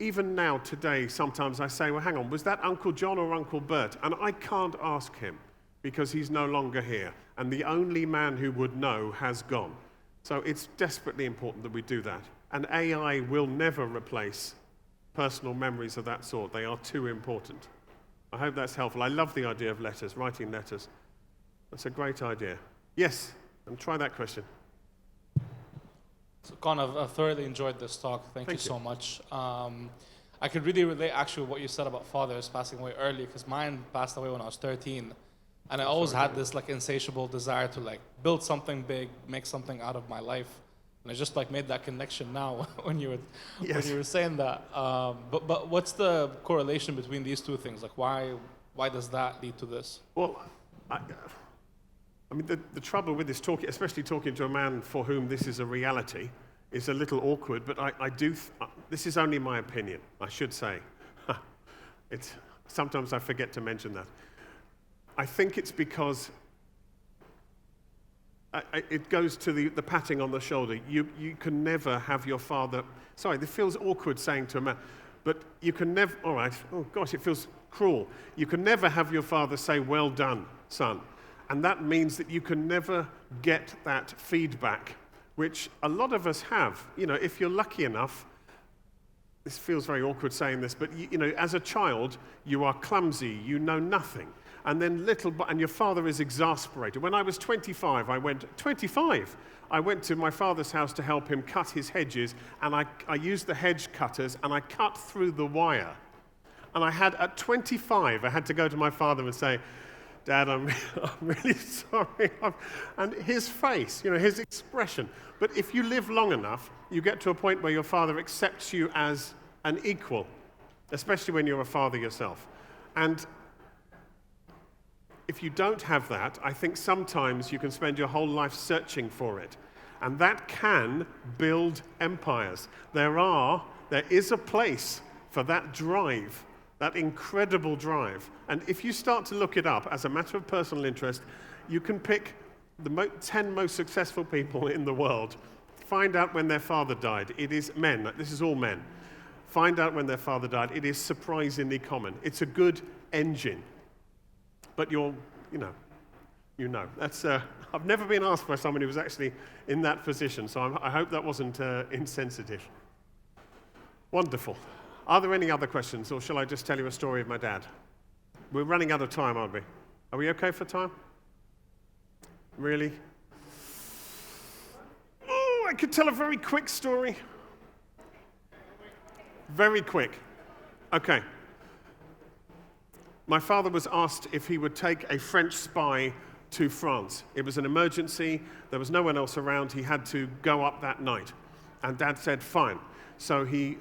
even now, today, sometimes I say, well, hang on, was that Uncle John or Uncle Bert? And I can't ask him because he's no longer here. And the only man who would know has gone. So it's desperately important that we do that. And AI will never replace personal memories of that sort. They are too important. I hope that's helpful. I love the idea of letters, writing letters. That's a great idea. Yes, and try that question. So, Conn, I've thoroughly enjoyed this talk. Thank you so much. I could really relate, actually, what you said about fathers passing away early, because mine passed away when I was 13. And I always had this like insatiable desire to like build something big, make something out of my life. And I just like made that connection now when you were saying that. But what's the correlation between these two things? Like why does that lead to this? Well, I mean, the trouble with this talking, especially talking to a man for whom this is a reality, is a little awkward. But this is only my opinion, I should say. Sometimes I forget to mention that. I think it's because it goes to the patting on the shoulder. You can never have your father. Sorry, this feels awkward saying to a man, but you can never. All right. Oh gosh, it feels cruel. You can never have your father say, "Well done, son," and that means that you can never get that feedback, which a lot of us have. You know, if you're lucky enough. This feels very awkward saying this, but you know, as a child, you are clumsy. You know nothing. And then and your father is exasperated. When I was 25, I went to my father's house to help him cut his hedges, and I used the hedge cutters, and I cut through the wire. And at 25, I had to go to my father and say, "Dad, I'm really sorry." And his face, you know, his expression. But if you live long enough, you get to a point where your father accepts you as an equal, especially when you're a father yourself. And if you don't have that, I think sometimes you can spend your whole life searching for it. And that can build empires. There is a place for that drive, that incredible drive. And if you start to look it up as a matter of personal interest, you can pick the 10 most successful people in the world. Find out when their father died. It is men. This is all men. Find out when their father died. It is surprisingly common. It's a good engine. But you know. That's. I've never been asked by someone who was actually in that position, so I hope that wasn't insensitive. Wonderful. Are there any other questions, or shall I just tell you a story of my dad? We're running out of time, aren't we? Are we okay for time? Really? Oh, I could tell a very quick story. Very quick. Okay. My father was asked if he would take a French spy to France. It was an emergency. There was no one else around. He had to go up that night. And Dad said, fine. So he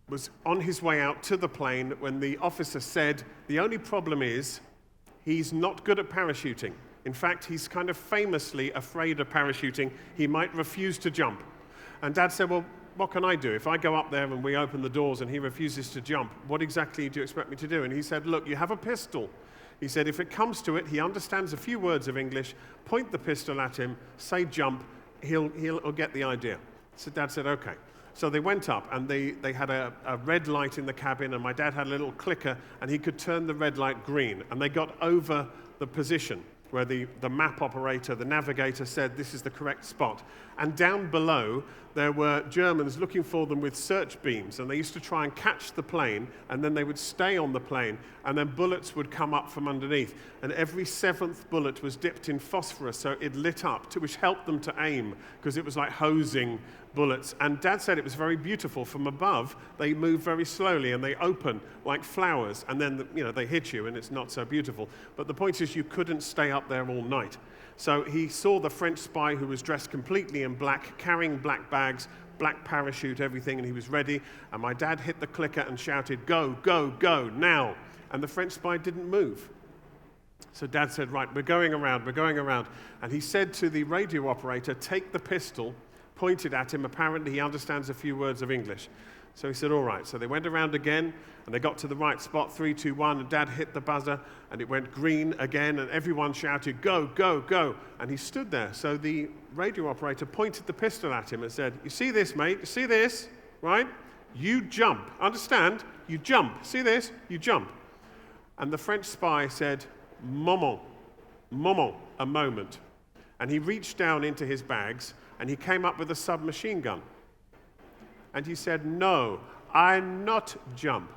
was on his way out to the plane when the officer said, the only problem is he's not good at parachuting. In fact, he's kind of famously afraid of parachuting. He might refuse to jump. And Dad said, well, what can I do? If I go up there and we open the doors and he refuses to jump, what exactly do you expect me to do? And he said, look, you have a pistol. He said, if it comes to it, he understands a few words of English, point the pistol at him, say jump, he'll get the idea. So Dad said, okay. So they went up and they had a red light in the cabin, and my dad had a little clicker and he could turn the red light green. And they got over the position where the map operator, the navigator said this is the correct spot. And down below, there were Germans looking for them with search beams, and they used to try and catch the plane, and then they would stay on the plane, and then bullets would come up from underneath. And every 7th bullet was dipped in phosphorus, so it lit up, which helped them to aim, because it was like hosing bullets. And Dad said it was very beautiful. From above, they move very slowly, and they open like flowers, and then they hit you, and it's not so beautiful. But the point is, you couldn't stay up there all night. So he saw the French spy who was dressed completely in black, carrying black bags, black parachute, everything, and he was ready. And my dad hit the clicker and shouted, go, go, go, now. And the French spy didn't move. So Dad said, right, we're going around. And he said to the radio operator, take the pistol, pointed at him. Apparently he understands a few words of English. So he said, all right. So they went around again, and they got to the right spot, 3, 2, 1, and Dad hit the buzzer, and it went green again, and everyone shouted, go, go, go. And he stood there. So the radio operator pointed the pistol at him and said, you see this, mate? You see this, right? You jump. Understand? You jump. See this? You jump. And the French spy said, Moment, moment, a moment. And he reached down into his bags and he came up with a submachine gun. And he said, no, I not jump.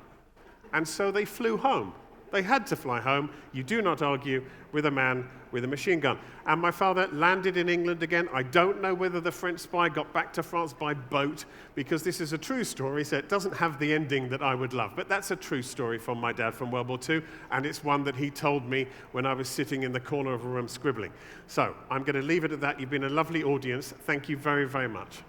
And so they flew home. They had to fly home. You do not argue with a man with a machine gun. And my father landed in England again. I don't know whether the French spy got back to France by boat, because this is a true story, so it doesn't have the ending that I would love. But that's a true story from my dad from World War II, and it's one that he told me when I was sitting in the corner of a room scribbling. So I'm going to leave it at that. You've been a lovely audience. Thank you very, very much.